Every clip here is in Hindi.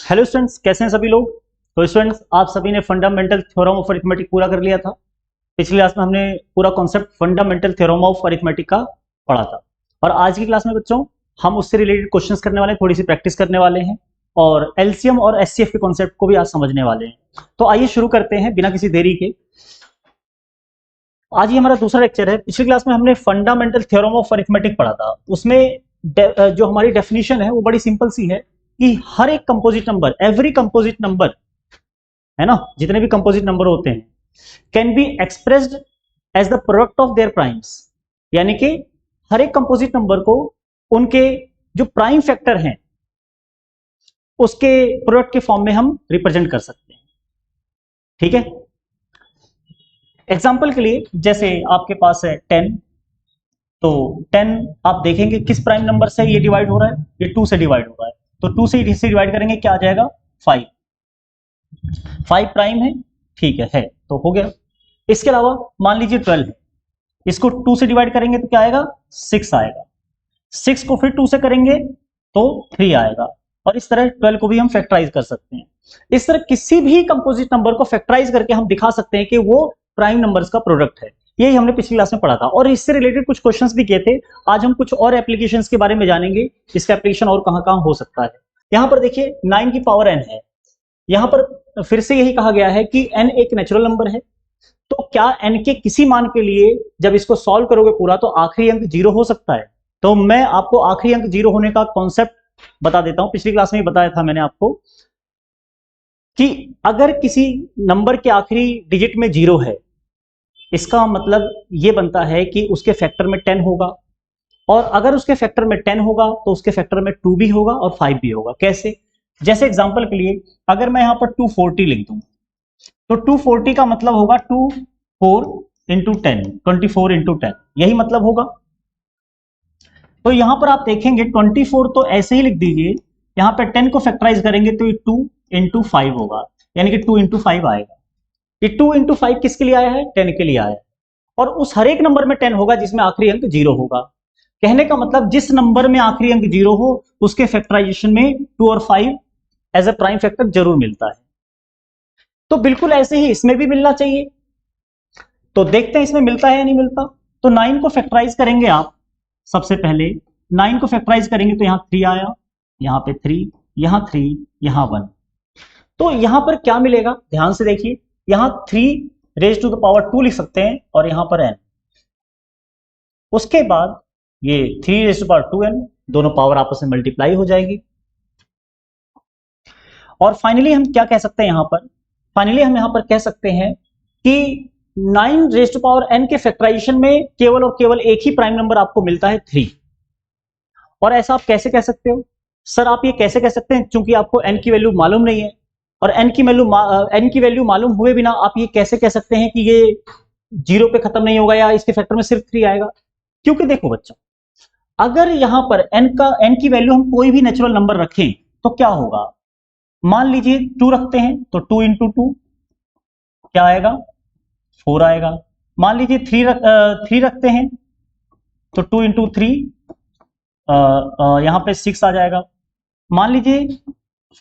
हेलो स्टूडेंट्स, कैसे हैं सभी लोग। तो स्टूडेंट्स, आप सभी ने फंडामेंटल थ्योरम ऑफ अरिथमेटिक पूरा कर लिया था। पिछली क्लास में हमने पूरा concept fundamental theorem of arithmetic का पढ़ा था और आज की क्लास में बच्चों हम उससे रिलेटेड क्वेश्चंस करने वाले हैं, थोड़ी सी प्रैक्टिस करने वाले हैं और एलसीएम और एचसीएफ के कॉन्सेप्ट को भी आज समझने वाले हैं। तो आइए शुरू करते हैं बिना किसी देरी के। आज ही हमारा दूसरा लेक्चर है। पिछली क्लास में हमने फंडामेंटल थ्योरम ऑफ अरिथमेटिक पढ़ा था। उसमें जो हमारी डेफिनेशन है वो बड़ी सिंपल सी है कि हर एक composite number, every composite number है ना, जितने भी कंपोजिट नंबर होते हैं, can be expressed as the product of their primes. यानी कि हर एक कंपोजिट नंबर को उनके जो प्राइम फैक्टर हैं उसके प्रोडक्ट के फॉर्म में हम रिप्रेजेंट कर सकते हैं। ठीक है, एग्जाम्पल के लिए जैसे आपके पास है 10, तो 10 आप देखेंगे किस प्राइम नंबर से ये डिवाइड हो रहा है, ये 2 से डिवाइड हो रहा है, तो 2 से डिवाइड करेंगे क्या आ जाएगा 5। 5 प्राइम है, ठीक है तो हो गया। इसके अलावा मान लीजिए 12 है, इसको 2 से डिवाइड करेंगे तो क्या आएगा 6 आएगा। 6 को फिर 2 से करेंगे तो 3 आएगा और इस तरह 12 को भी हम फैक्टराइज कर सकते हैं। इस तरह किसी भी कंपोजिट नंबर को फैक्टराइज करके हम दिखा सकते हैं कि वो प्राइम नंबर्स का प्रोडक्ट है। यही हमने पिछली क्लास में पढ़ा था और इससे रिलेटेड कुछ क्वेश्चंस भी किए थे। आज हम कुछ और एप्लीकेशंस के बारे में जानेंगे, इसका एप्लीकेशन और कहां-कहां हो सकता है। यहां पर देखिए 9 की पावर n है, यहां पर फिर से यही कहा गया है कि n एक नेचुरल नंबर है, तो क्या n के किसी मान के लिए जब इसको सॉल्व करोगे पूरा तो आखिरी अंक 0 हो सकता है। तो मैं आपको आखिरी अंक 0 होने का कॉन्सेप्ट बता देता हूं। पिछली क्लास में बताया था मैंने आपको कि अगर किसी नंबर के आखिरी डिजिट में 0 है, इसका मतलब यह बनता है कि उसके फैक्टर में 10 होगा और अगर उसके फैक्टर में 10 होगा तो उसके फैक्टर में 2 भी होगा और 5 भी होगा। कैसे? जैसे एग्जांपल के लिए अगर मैं यहां पर 240 लिख दूं तो 240 का मतलब होगा 2 4 इंटू 10, 24 इंटू 10, यही मतलब होगा। तो यहां पर आप देखेंगे 24 तो ऐसे ही लिख दीजिए, यहां पे 10 को फैक्टराइज करेंगे तो ये 2 इंटू 5 होगा, यानी कि 2 इंटू 5 आएगा। ये 2 इंटू 5 किसके लिए आया है? 10 के लिए आया है और उस हर एक नंबर में 10 होगा जिसमें आखिरी अंक 0 होगा। कहने का मतलब जिस नंबर में आखिरी अंक 0 हो उसके फैक्टराइजेशन में 2 और 5 एज ए प्राइम फैक्टर जरूर मिलता है। तो बिल्कुल ऐसे ही इसमें भी मिलना चाहिए। तो देखते हैं इसमें मिलता है या नहीं मिलता। तो 9 को फैक्टराइज करेंगे आप, सबसे पहले 9 को फैक्टराइज करेंगे तो यहां 3 आया, यहां पे 3, यहां 3, यहां 1। तो यहां पर क्या मिलेगा ध्यान से देखिए, यहां 3 रेज टू द पावर 2 लिख सकते हैं और यहां पर n। उसके बाद ये 3 रेज टू पावर 2n, दोनों पावर आपस में मल्टीप्लाई हो जाएगी। और फाइनली हम क्या कह सकते हैं यहां पर, फाइनली हम यहां पर कह सकते हैं कि 9 रेज टू पावर n के फैक्टराइजेशन में केवल और केवल एक ही प्राइम नंबर आपको मिलता है 3। और ऐसा आप कैसे कह सकते हो? सर आप ये कैसे कह सकते हैं? क्योंकि आपको n की वैल्यू मालूम नहीं है और n की वैल्यू मालूम हुए बिना आप ये कैसे कह सकते हैं कि ये 0 पे खत्म नहीं होगा या इसके फैक्टर में सिर्फ 3 आएगा? क्योंकि देखो बच्चों, अगर यहां पर n की वैल्यू हम कोई भी नेचुरल नंबर रखें तो क्या होगा। मान लीजिए 2 रखते हैं तो 2 इंटू 2 क्या आएगा 4 आएगा। मान लीजिए 3 रखते हैं तो 2 इंटू 3 यहां पे 6 आ जाएगा। मान लीजिए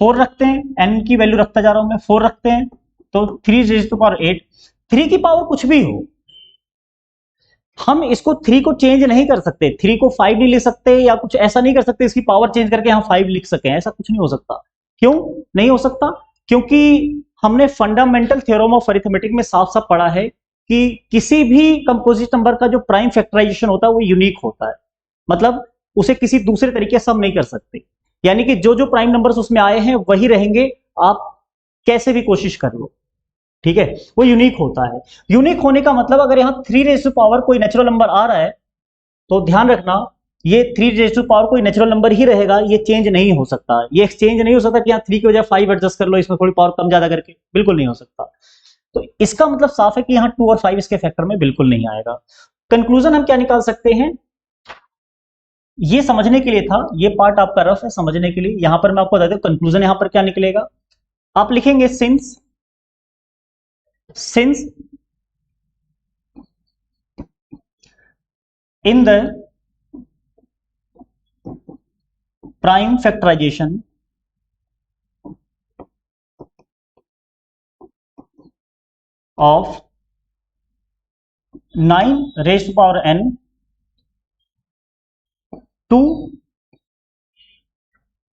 4 रखते हैं, n की वैल्यू रखता जा रहा हूं मैं, 4 रखते हैं तो 3 रेज़ टू पावर 8। 3 की पावर कुछ भी हो, हम इसको 3 को चेंज नहीं कर सकते, 3 को 5 नहीं ले सकते या कुछ ऐसा नहीं कर सकते इसकी पावर चेंज करके हम 5 लिख सकें, ऐसा कुछ नहीं हो सकता। क्यों नहीं हो सकता? क्योंकि हमने फंडामेंटल थ्योरम ऑफ अरिथमेटिक में साफ साफ पढ़ा है कि किसी भी कंपोजिट नंबर का जो प्राइम फैक्टराइजेशन होता है वो यूनिक होता है, मतलब उसे किसी दूसरे तरीके से हम नहीं कर सकते। यानी कि जो जो प्राइम नंबर्स उसमें आए हैं वही रहेंगे, आप कैसे भी कोशिश कर लो, ठीक है, वो यूनिक होता है। यूनिक होने का मतलब अगर यहां 3 रेज़ टू पावर कोई नेचुरल नंबर आ रहा है तो ध्यान रखना ये 3 रेज़ टू पावर कोई नेचुरल नंबर ही रहेगा, ये चेंज नहीं हो सकता। ये एक्सचेंज नहीं हो सकता कि यहां 3 की वजह 5 एडजस्ट कर लो इसमें थोड़ी पावर कम ज्यादा करके, बिल्कुल नहीं हो सकता। तो इसका मतलब साफ है कि यहां 2 और 5 इसके फैक्टर में बिल्कुल नहीं आएगा। कंक्लूजन हम क्या निकाल सकते हैं, ये समझने के लिए था, ये पार्ट आपका रफ है समझने के लिए। यहां पर मैं आपको बता दूं कंक्लूजन यहां पर क्या निकलेगा। आप लिखेंगे since in the prime factorization of 9 raised to power n, 2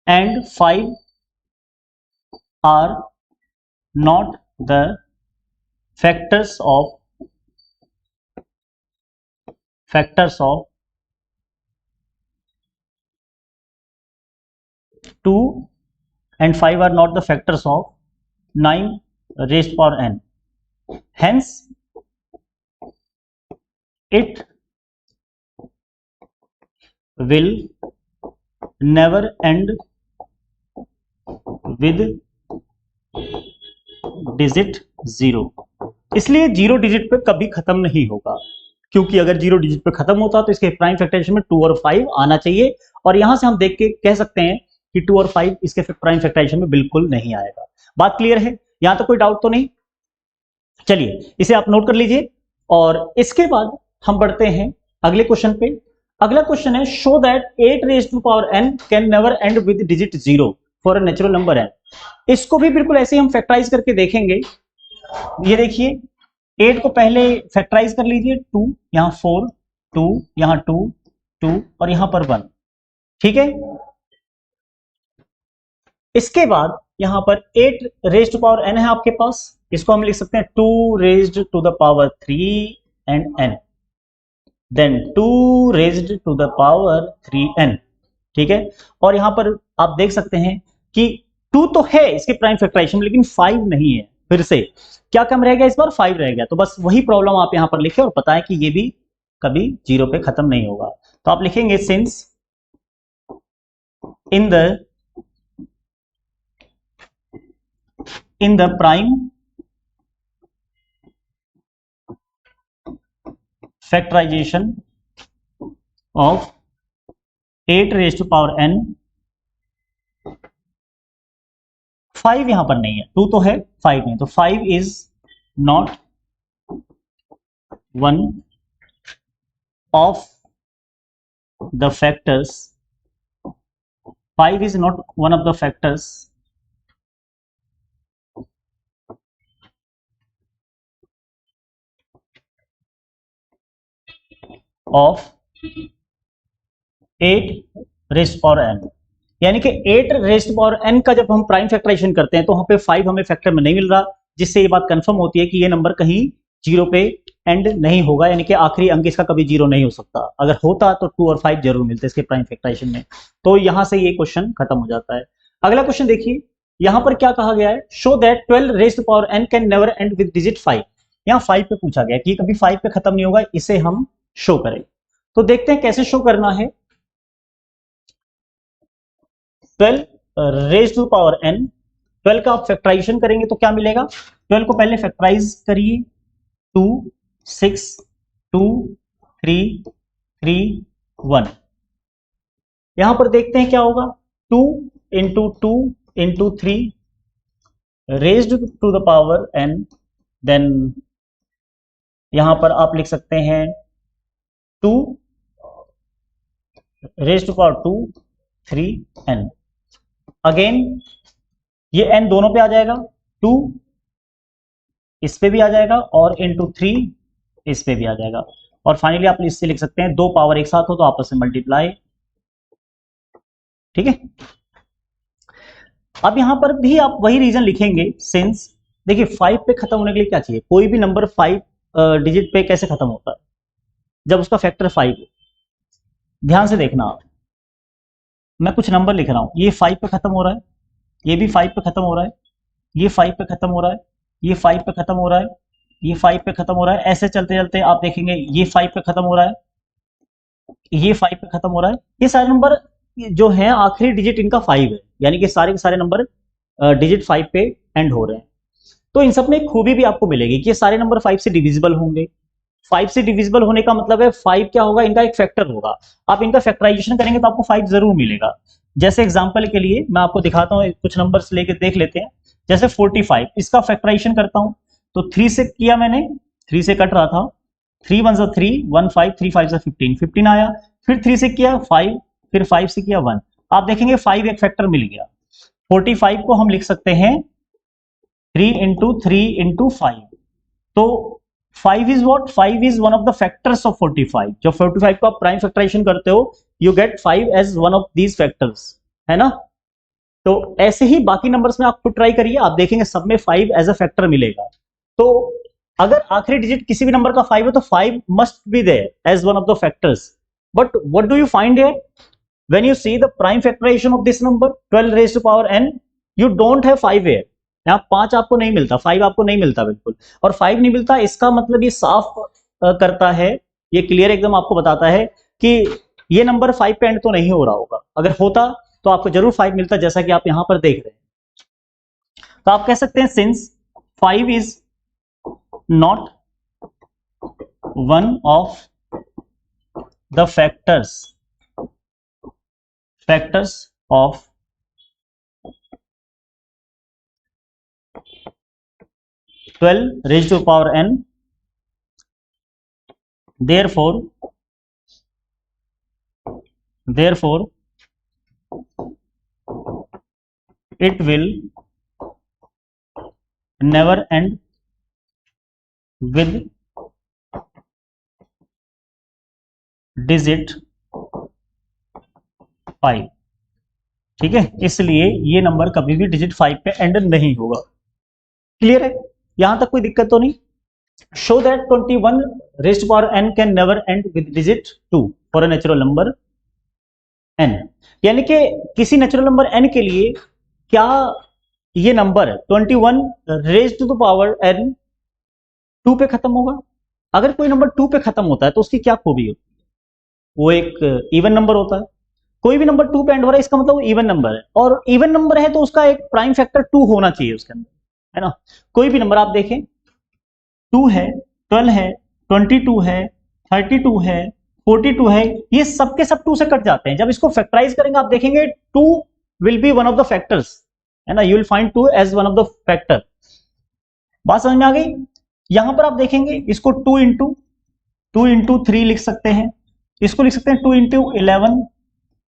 and 5 are not the factors of 2 and 5 are not the factors of 9 raised to power n. Hence, it will never end with digit 0. इसलिए 0 डिजिट पे कभी खत्म नहीं होगा, क्योंकि अगर 0 डिजिट पे खत्म होता तो इसके प्राइम फैक्टराइजेशन में 2 और 5 आना चाहिए, और यहां से हम देख के कह सकते हैं कि 2 और 5 इसके प्राइम फैक्टराइजेशन में बिल्कुल नहीं आएगा. बात क्लियर है? यहां तो कोई डाउट तो नहीं? चलिए इसे आप नोट कर लीजिए, और इसके बाद हम बढ़ते हैं अगले क्वेश्चन पे. अगला क्वेश्चन है, show that 8 raised to power n can never end with digit 0 for a natural number n. इसको भी बिल्कुल ऐसे ही हम फैक्टराइज करके देखेंगे. ये देखिए, 8 को पहले फैक्टराइज कर लीजिए, 2 यहां 4, 2 यहां 2, 2 और यहां पर 1. ठीक है, इसके बाद यहां पर 8 रेज़्ड टू पावर n है आपके पास. इसको हम लिख सकते हैं 2 raised to the power 3 and n, then 2 raised to the power 3n. ठीक है, और यहां पर आप देख सकते हैं कि 2 तो है इसके प्राइम फैक्टराइजेशन, लेकिन 5 नहीं है. फिर से क्या कम रह गया? इस बार 5 रह गया. तो बस वही प्रॉब्लम आप यहां पर लिखे और पता है कि ये भी कभी 0 पे खत्म नहीं होगा. तो आप लिखेंगे since in the prime factorization of 8 raised to power n, 5 यहां पर नहीं है, 2 तो है, 5 नहीं. तो 5 is not one of the factors, 5 is not one of the factors of 8 raised power n. यानी कि 8 रेज़्ड पावर n का जब हम प्राइम फैक्टराइजेशन करते हैं तो वहां पे 5 हमें फैक्टर में नहीं मिल रहा, जिससे ये बात कंफर्म होती है कि ये नंबर कहीं 0 पे एंड नहीं होगा, यानी कि आखिरी अंक इसका कभी 0 नहीं हो सकता. अगर होता तो 2 और 5 जरूर मिलते इसके प्राइम फैक्टराइजेशन में. तो यहां से ये क्वेश्चन खत्म हो जाता है. अगला क्वेश्चन देखिए, यहां पर क्या कहा गया है, show that 12 raised power n can never end with digit 5. यहां 5 पे पूछा गया कि ये कभी 5 पे खत्म नहीं होगा, इसे हम शो करें. तो देखते हैं कैसे शो करना है. 12 रेज़्ड टू पावर n, 12 का आप फैक्टराइजेशन करेंगे तो क्या मिलेगा? 12 को पहले फैक्टराइज करिए, 2 6 2 3 3 1. यहां पर देखते हैं क्या होगा, 2 into 2 into 3 raised to the power n. Then यहां पर आप लिख सकते हैं 2 raised to power 2 3n. Again ये n दोनों पे आ जाएगा, 2 इस पे भी आ जाएगा और इंटू 3 इस पे भी आ जाएगा. और फाइनली आप इससे लिख सकते हैं 2 पावर एक साथ हो तो आपस में मल्टीप्लाई. ठीक है, अब यहां पर भी आप वही रीजन लिखेंगे, सिंस देखिए 5 पे खत्म होने के लिए क्या चाहिए, कोई भी नंबर 5 डिजिट पे कैसे खत्म होता है? जब उसका फैक्टर 5 हो. ध्यान से देखना आप, मैं कुछ नंबर लिख रहा हूं, ये 5 पे खत्म हो रहा है, ये भी 5 पे खत्म हो रहा है, ये 5 पे खत्म हो रहा है, ये 5 पे खत्म हो रहा है, ये 5 पे खत्म हो रहा है. ऐसे चलते चलते आप देखेंगे ये 5 पे खत्म हो रहा है, ये 5 पे खत्म हो रहा है. ये सारे नंबर जो है आखिरी डिजिट इनका 5 है, यानी कि सारे के सारे नंबर डिजिट 5 पे एंड हो रहे हैं. तो इन सब में एक खूबी भी आपको मिलेगी कि ये सारे नंबर 5 से डिविजिबल होंगे. 5 से डिविजिबल होने का मतलब है 5 क्या होगा, इनका एक फैक्टर होगा. आप इनका फैक्टराइजेशन करेंगे तो आपको 5 जरूर मिलेगा. जैसे एग्जांपल के लिए मैं आपको दिखाता हूं, कुछ नंबर्स लेके देख लेते हैं. जैसे 45, इसका फैक्टराइजेशन करता हूं तो 3 से किया मैंने, 3 से कट रहा था, 3 1 सा 3 1 5 3 5 सा 15 15 आया. फिर 3 से किया 5, फिर 5 से किया 1. आप देखेंगे 5 एक फैक्टर मिल गया. 45 को हम लिख सकते हैं 3 इंटू 3 इंटू 5. तो 5 is what, 5 is one of the factors of 45। जब 45 को आप प्राइम फैक्टराइजेशन करते हो you get 5 as one of these factors, है ना। तो ऐसे ही बाकी नंबर्स में आप खुद ट्राई करिए, आप देखेंगे सब में 5 एज अ फैक्टर मिलेगा। तो अगर आखिरी डिजिट किसी भी नंबर का 5 है तो 5 must be there as one of the factors. But what do you find here when you see the prime factorization of this number 12 raise to power n, you don't have 5 here. यहाँ 5 आपको नहीं मिलता, 5 आपको नहीं मिलता बिल्कुल। और 5 नहीं मिलता इसका मतलब ये साफ करता है, ये क्लियर एकदम आपको बताता है कि ये नंबर 5 पे एंड तो नहीं हो रहा होगा। अगर होता तो आपको जरूर 5 मिलता, जैसा कि आप यहां पर देख रहे हैं। तो आप कह सकते हैं since 5 is not one of the factors of 12 raised to power n, therefore it will never end with digit 5। ठीक है, इसलिए ये नंबर कभी भी डिजिट 5 पे एंड नहीं होगा। क्लियर है, यहां तक कोई दिक्कत तो नहीं। Show that 21 raised to power n can never end with digit 2 for a natural number n। यानी कि किसी नेचुरल नंबर n के लिए क्या ये number 21 raised to the power n 2 पे खत्म होगा? अगर कोई नंबर 2 पे खत्म होता है तो उसकी क्या खूबी होती है? वो एक इवन नंबर होता है। कोई भी नंबर 2 पे एंड हो रहा है इसका मतलब वो इवन नंबर है, और इवन नंबर है तो उसका एक प्राइम फैक्टर 2 होना चाहिए उसके अंदर, है ना। कोई भी नंबर आप देखें 2 है, 12 है, 22 है, 32 है, 42 है, ये सब के सब 2 से कट जाते हैं। जब इसको फैक्टराइज करेंगे आप देखेंगे 2 will be one of the factors, है ना। You will find 2 as one of the factor. बात समझ में आ गई? यहां पर आप देखेंगे इसको 2 इंटू 3 लिख सकते हैं, इसको लिख सकते हैं 2 इंटू 11,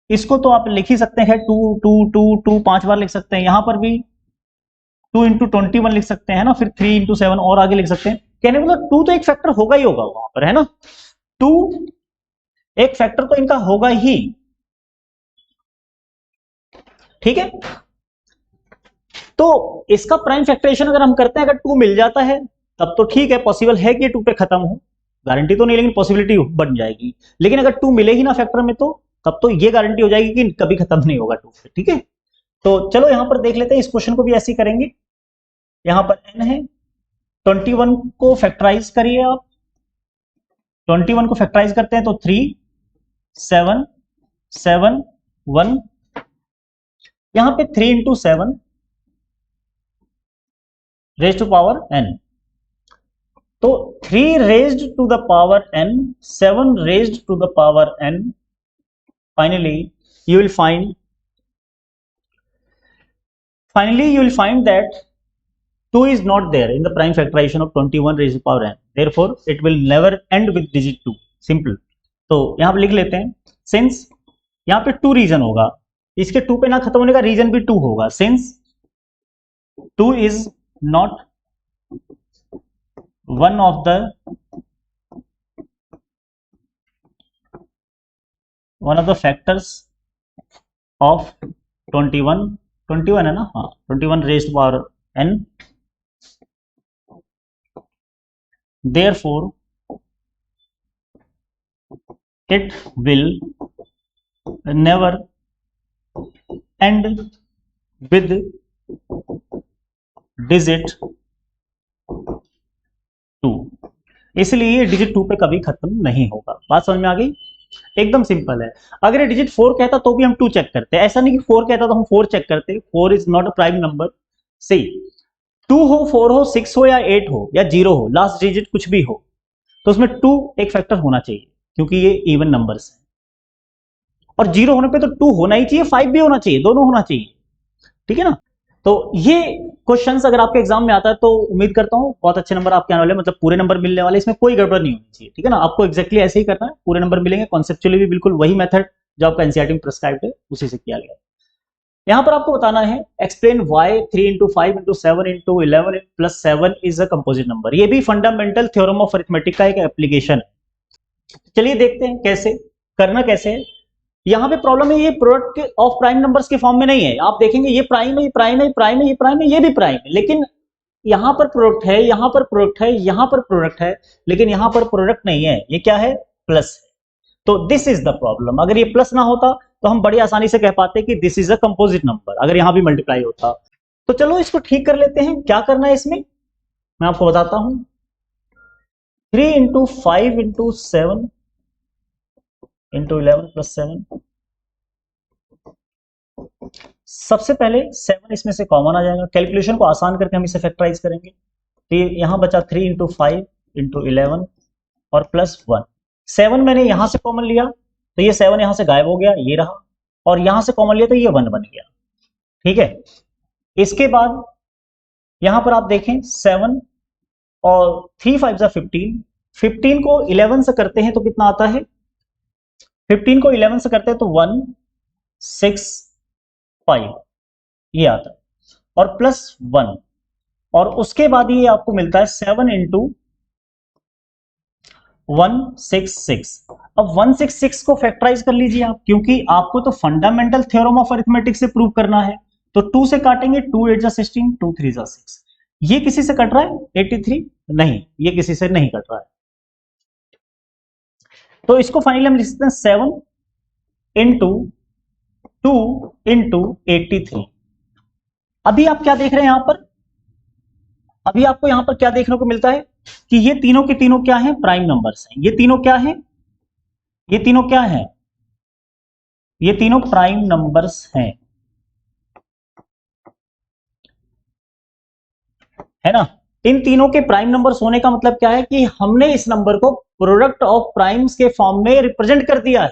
इसको तो आप लिख ही सकते हैं 2 2 2 2 5 बार लिख सकते हैं। यहां पर भी 2 इंटू 21 लिख सकते हैं ना, फिर 3 इंटू 7 और आगे लिख सकते हैं। कहने मतलब 2 तो एक फैक्टर होगा ही होगा वहां पर, है ना। 2 एक फैक्टर तो इनका होगा ही, ठीक है। तो इसका प्राइम फैक्टराइजेशन अगर हम करते हैं, अगर 2 मिल जाता है तब तो ठीक है, पॉसिबल है कि 2 पे खत्म हो, गारंटी तो नहीं लेकिन पॉसिबिलिटी बन जाएगी। लेकिन अगर 2 मिले ही ना फैक्टर में तो तब तो ये गारंटी हो जाएगी कि कभी खत्म नहीं होगा 2 पे, ठीक है। तो चलो यहां पर देख लेते हैं, इस क्वेश्चन को भी ऐसे ही करेंगे। यहां पर n है, 21 को फैक्टराइज करिए आप। 21 को फैक्टराइज करते हैं तो 3 7 7 1, यहां पे 3 into 7 raised to power n, तो 3 raised to the power n, 7 raised to the power n, finally you will find that 2 is not there in the prime factorization of 21 raised to power n, therefore it will never end with digit 2, simple। तो यहां पर लिख लेते हैं since यहां पे 2 रीजन होगा, इसके 2 पे ना खत्म होने का रीजन भी 2 होगा। since 2 is not one of the factors of 21 है ना, हाँ 21 raised to power n, therefore it will never end with digit 2, इसलिए ये डिजिट 2 पे कभी खत्म नहीं होगा। बात समझ में आ गई? एकदम सिंपल है। अगर ये डिजिट 4 कहता तो भी हम 2 चेक करते, ऐसा नहीं कि 4 कहता तो हम 4 चेक करते। 4 is not a prime number. सी 2 हो, 4 हो, 6 हो या 8 हो या 0 हो, लास्ट डिजिट कुछ भी हो तो उसमें 2 एक फैक्टर होना चाहिए, क्योंकि ये इवन नंबर्स है। और 0 होने पे तो 2 होना ही चाहिए, 5 भी होना चाहिए, दोनों होना चाहिए, ठीक है ना। तो ये क्वेश्चंस अगर आपके एग्जाम में आता है तो उम्मीद करता हूं बहुत अच्छे नंबर आपके आने वाले, मतलब पूरे नंबर मिलने वाले, इसमें कोई गड़बड़ नहीं होनी चाहिए, ठीक है ना। आपको एक्जैक्टली ऐसे ही करना है, पूरे नंबर मिलेंगे। कॉन्सेप्चुअली भी बिल्कुल वही मेथड जो आपका एनसीईआरटी में प्रिस्क्राइब्ड है उसी से किया गया है। यहां पर आपको बताना है explain why 3 into 5 into 7 into 11 plus 7 is a composite number. ये भी फंडामेंटल थ्योरम ऑफ अरिथमेटिक का एक एप्लीकेशन है। चलिए देखते हैं कैसे करना कैसे है। यहाँ पे प्रॉब्लम है, ये प्रोडक्ट ऑफ प्राइम नंबर्स के फॉर्म में नहीं है। आप देखेंगे ये प्राइम है, ये प्राइम है, ये प्राइम है, ये प्राइम है, ये भी प्राइम है, लेकिन यहां पर प्रोडक्ट है, यहां पर प्रोडक्ट है, यहां पर प्रोडक्ट है, लेकिन यहां पर प्रोडक्ट नहीं है। ये क्या है? प्लस है। तो दिस इज द प्रॉब्लम। अगर ये प्लस ना होता तो हम बड़ी आसानी से कह पाते कि this is a composite number, अगर यहां भी मल्टीप्लाई होता। तो चलो इसको ठीक कर लेते हैं। क्या करना है इसमें मैं आपको बताता हूं। 3 इंटू 5 इंटू 7 इंटू 11 प्लस 7। सबसे पहले 7 इसमें से कॉमन आ जाएगा। कैलकुलेशन को आसान करके हम इसे फैक्टराइज करेंगे। तो यहां बचा 3 इंटू 5 इंटू 11 और प्लस 1। 7 मैंने यहां से कॉमन लिया तो ये 7 यहां से गायब हो गया, ये रहा। और यहां से कॉमन लिया तो ये 1 बन गया। ठीक है। इसके बाद यहां पर आप देखें 7 और 3 5 जा 15। 15 को 11 से करते हैं तो कितना आता है? 15 को 11 से करते हैं तो 1 6 5 ये आता है, और प्लस 1। और उसके बाद ये आपको मिलता है 7 इंटू 166। अब 166 को फैक्टराइज कर लीजिए आप, क्योंकि आपको तो फंडामेंटल थ्योरम ऑफ अरिथमेटिक से प्रूव करना है। तो 2 से काटेंगे, 2 8 जा 16, 2 3 जा 6। ये किसी से कट रहा है 83? नहीं, ये किसी से नहीं कट रहा है। तो इसको फाइनली हम लिख सकते हैं 7 इंटू 2 इंटू 83। अभी आप क्या देख रहे हैं यहां पर? अभी आपको यहां पर क्या देखने को मिलता है कि ये तीनों के तीनों क्या हैं? प्राइम नंबर्स हैं। ये तीनों क्या हैं? ये तीनों क्या हैं? ये तीनों प्राइम नंबर्स हैं, है ना। इन तीनों के प्राइम नंबर्स होने का मतलब क्या है कि हमने इस नंबर को प्रोडक्ट ऑफ प्राइम्स के फॉर्म में रिप्रेजेंट कर दिया है।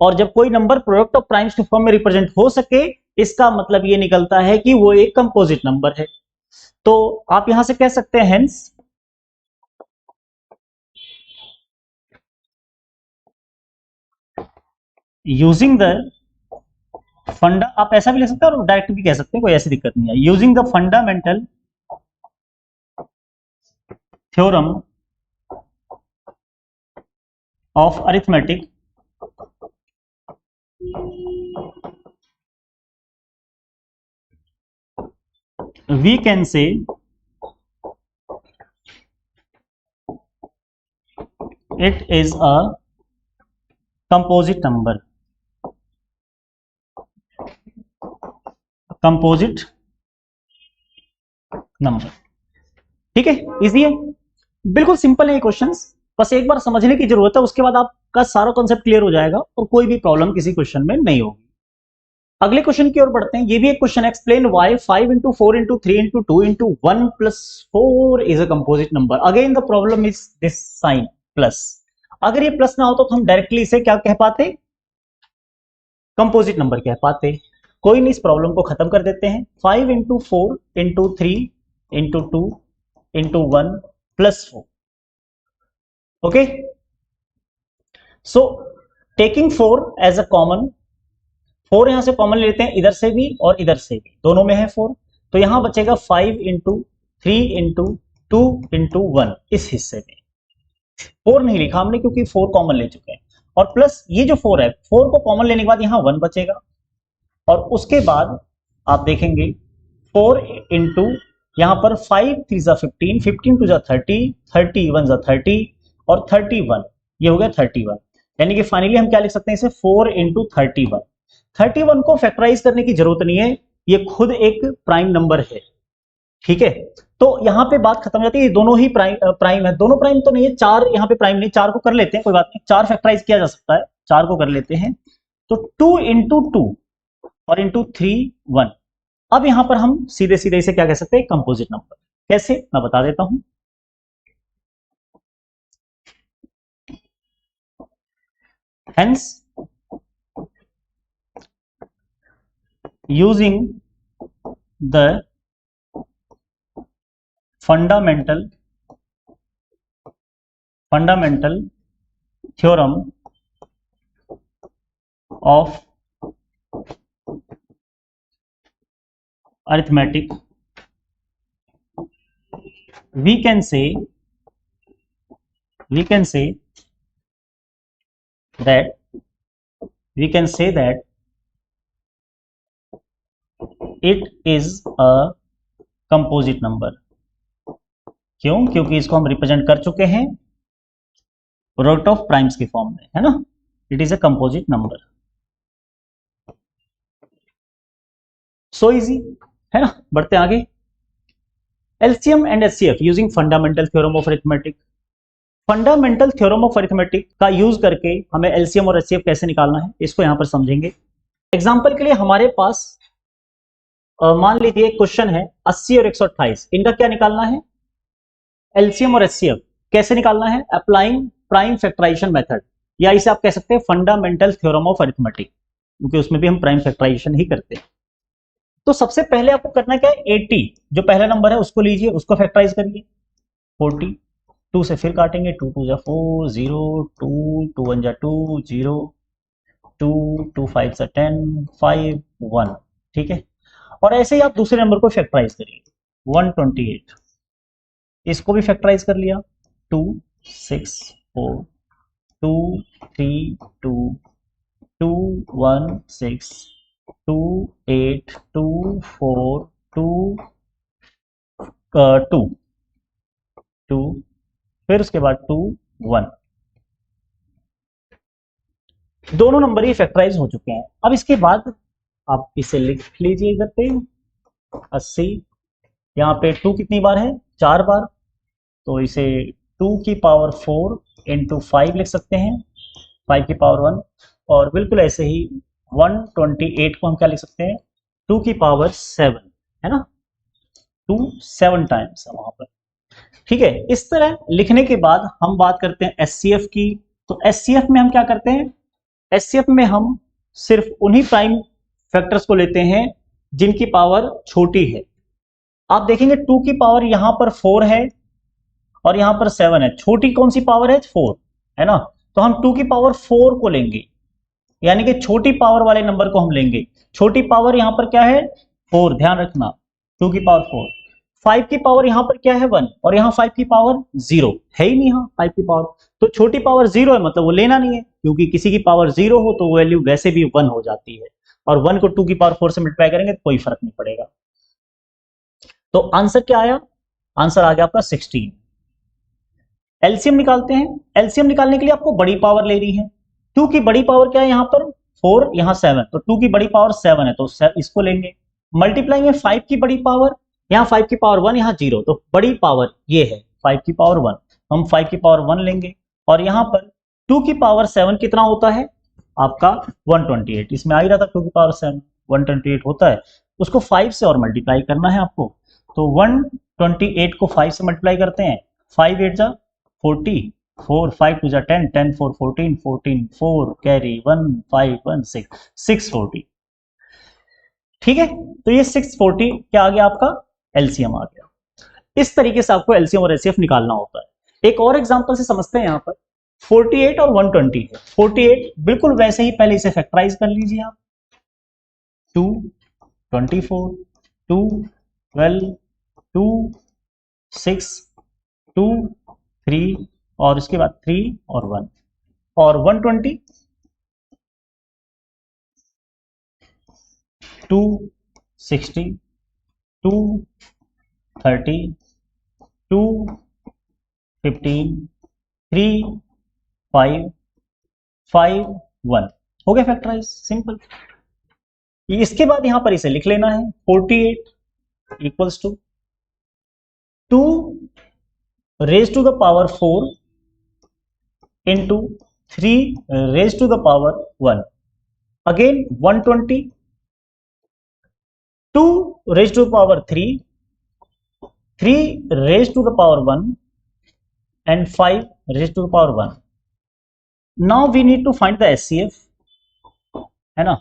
और जब कोई नंबर प्रोडक्ट ऑफ प्राइम्स के फॉर्म में रिप्रेजेंट हो सके, इसका मतलब ये निकलता है कि वो एक कंपोजिट नंबर है। तो आप यहां से कह सकते हैं हेंस यूजिंग द फंडा, आप ऐसा भी लिख सकते हैं और डायरेक्ट भी कह सकते हैं, कोई ऐसी दिक्कत नहीं है। Using the fundamental theorem of arithmetic we can say it is a composite number, composite number। ठीक है, इजी है, बिल्कुल सिंपल है ये क्वेश्चंस। बस एक बार समझने की जरूरत है, उसके बाद आपका सारा कॉन्सेप्ट क्लियर हो जाएगा और कोई भी प्रॉब्लम किसी क्वेश्चन में नहीं होगी। अगले क्वेश्चन की ओर बढ़ते हैं। ये भी एक question, explain why 5 into 4 into 3 into 2 into 1 plus 4 is a composite number. Again the problem is this sign plus. अगर ये प्लस ना होता तो हम डायरेक्टली इसे क्या कह पाते? कंपोजिट नंबर कह पाते। कोई नहीं, इस प्रॉब्लम को खत्म कर देते हैं। 5 into 4 into 3 into 2 into 1 plus 4। Okay, so taking 4 as a common, 4 यहां से कॉमन लेते हैं, इधर से भी और इधर से भी, दोनों में है 4। तो यहां बचेगा 5 इंटू 3 इंटू 2 इंटू 1। इस हिस्से में 4 नहीं लिखा हमने क्योंकि 4 कॉमन ले चुके हैं। और प्लस ये जो 4 है, 4 को कॉमन लेने के बाद यहां 1 बचेगा। और उसके बाद आप देखेंगे 4 इंटू यहां पर 5 3 जा 15, 15 2 जा 30, 30 1 जा 30 और 31, ये हो गया 31। यानी कि फाइनली हम क्या लिख सकते हैं इसे? 4 इंटू 31। 31 को फैक्टराइज करने की जरूरत नहीं है, ये खुद एक प्राइम नंबर है। ठीक है, तो यहां पे बात खत्म हो जाती है। दोनों ही प्राइम है। दोनों प्राइम तो नहीं है, 4 यहां पे प्राइम नहीं, 4 को कर लेते हैं, कोई बात नहीं, 4 फैक्टराइज किया जा सकता है, 4 को कर लेते हैं। तो 2 इंटू 2 और इंटू 3 1। अब यहां पर हम सीधे सीधे इसे क्या कह सकते हैं? Composite number. कैसे, मैं बता देता हूं। Hence using the fundamental theorem of arithmetic, we can say that it is a composite number. क्यों? क्योंकि इसको हम रिप्रेजेंट कर चुके हैं रूट ऑफ प्राइम्स की फॉर्म में, है ना. It is a composite number. So easy, है ना. बढ़ते आगे. LCM and HCF using fundamental theorem of arithmetic. Fundamental theorem of arithmetic का यूज करके हमें एलसीएम और एचसीएफ कैसे निकालना है इसको यहां पर समझेंगे. एग्जांपल के लिए हमारे पास मान लीजिए क्वेश्चन है 80 और 128, इनका क्या निकालना है? एलसीएम और एचसीएफ. कैसे निकालना है? अप्लाइंग प्राइम फैक्टराइजेशन मेथड, या इसे आप कह सकते हैं फंडामेंटल थ्योरम ऑफ अरिथमेटिक, क्योंकि उसमें भी हम प्राइम फैक्टराइजेशन ही करते हैं. तो सबसे पहले आपको करना क्या है? 80 जो पहला नंबर है उसको लीजिए, उसको फैक्टराइज करिए. 40 2 से फिर काटेंगे, 2 2 जा 4 0 2 2 1 जा 2 0 2 2 5 जा 10 5 1. ठीक है. और ऐसे ही आप दूसरे नंबर को फैक्टराइज करिए. 128 इसको भी फैक्टराइज कर लिया. 2 6 4 2 3 2 2 1 6 2 8 2 4 2 2 2 फिर उसके बाद 2 1. दोनों नंबर ही फैक्टराइज हो चुके हैं. अब इसके बाद आप इसे लिख लीजिए इधर पे 80. यहाँ पे 2 कितनी बार है? 4 बार. तो इसे 2 की पावर 4 इंटू 5 लिख सकते हैं, 5 की पावर 1. और बिल्कुल ऐसे ही 128 को हम क्या लिख सकते हैं? 2 की पावर 7, है ना. 2 7 टाइम्स है वहां पर. ठीक है. इस तरह लिखने के बाद हम बात करते हैं एचसीएफ की. तो एचसीएफ में हम क्या करते हैं? एचसीएफ में हम सिर्फ उन्हीं प्राइम फैक्टर्स को लेते हैं जिनकी पावर छोटी है. आप देखेंगे 2 की पावर यहां पर 4 है और यहां पर 7 है. छोटी कौन सी पावर है? 4, है ना. तो हम 2 की पावर 4 को लेंगे, यानी कि छोटी पावर वाले नंबर को हम लेंगे. छोटी पावर यहां पर क्या है? 4, ध्यान रखना. 2 की पावर 4. 5 की पावर यहां पर क्या है? 1, और यहां 5 की पावर 0 है ही नहीं. यहां 5 की पावर, तो छोटी पावर 0 है, मतलब वो लेना नहीं है, क्योंकि किसी की पावर 0 हो तो वैल्यू वैसे भी 1 हो जाती है. और 1 को 2 की पावर 4 से मल्टीप्लाई करेंगे तो कोई फर्क नहीं पड़ेगा. तो आंसर क्या आया? आंसर आ गया आपका 16. एलसीएम निकालते हैं. एलसीएम निकालने के लिए आपको बड़ी पावर लेनी है. 2 की बड़ी पावर क्या है? यहां पर 4, यहां 7, तो 2 की बड़ी पावर 7 है, तो इसको लेंगे. मल्टीप्लाई में 5 की बड़ी पावर, यहां 5 की पावर 1, यहां 0, तो बड़ी पावर ये है 5 की पावर 1, हम 5 की पावर 1 लेंगे. और यहां पर 2 की पावर 7 कितना होता है? आपका 128. इसमें आ ही रहा था 2 की पावर 7 128 होता है. उसको 5 से और मल्टीप्लाई करना है आपको. तो 128 को 5 से मल्टीप्लाई करते हैं. 5 8 जा 40, 4 5 2 जा 10 10 4 14 14 4 कैरी 1 5 1 6 640. ठीक है. तो ये 640 क्या आ गया? आपका एलसीएम आ गया. इस तरीके से आपको एलसीएम और एचसीएफ निकालना होता है. एक और एग्जांपल से समझते हैं. यहां पर 48 और 120 है. 48 बिल्कुल वैसे ही, पहले इसे फैक्टराइज कर लीजिए आप. 2 24 2 12 2 6 2 3 और इसके बाद 3 और 1 और 120 2 60 2 30 2 15 3 5 5 1 हो गया फैक्टराइज. सिंपल. इसके बाद यहां पर इसे लिख लेना है. 48 equals to 2 raise to the power 4 into 3 raise to the power 1. Again 120 2 raise to the power 3 3 raise to the power 1 and 5 raised to the power 1. Now we need to find the HCF, है ना.